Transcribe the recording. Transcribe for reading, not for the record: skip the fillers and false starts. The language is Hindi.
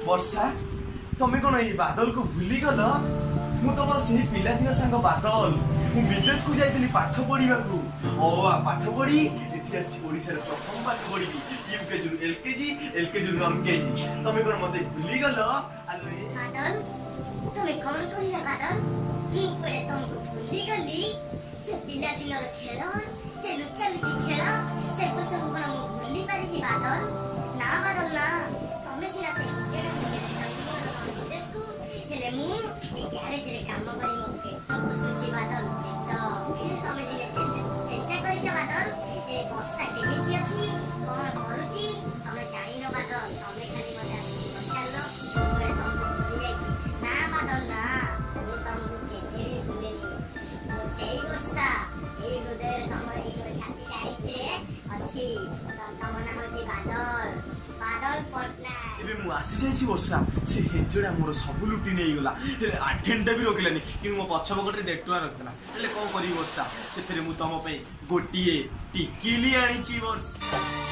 वर्षा तमें कौन ये बादल को भूली गल मु तुम से पिलादिन सांग बादल मु विदेश को जाइली पाठ पढ़ा पाठ पढ़ी ओडिशार प्रथम पाठ पढ़ी यूकेजी एलकेजी एलकेजी ननकेजी तमें कौन मत भूली गल बादल तुम्हें कौन कहला बादल मु पड़े तुमको भूली गली से पिलादिन खेल से लुचा लुची खेल से सब कौन मु भूली पारि बादल ना बादल ना तमें सीना से विदेश को हेले मु ग्यारेज रे काम करी मो पेट बसुची बादल तो तमें दिने चेष्टा करिछ बादल ए वर्षा केमिति अछि कोन करूची तमें जानि न बादल तमें खाली मते पचारलो मोरे तुमको भूली जाइछि ना बादल ना मु तुमको केते भी भूलेनी मु सेई वर्षा ए हृदय तमर ई छाती चारिछ रे अछि तम नाम अछि बादल बादल पटनायक एबे मु आसी जाइछि वर्षा से हेंजोडा मोर सब लुटी नै गला हेले आठेंडा भी रोकिलानी कि मो पछ पकड़ रे डेटुआ रखला हेले कोन करी वर्षा से फेरे मु तम पे गोटिए टिकिली आनिछि वर्षा।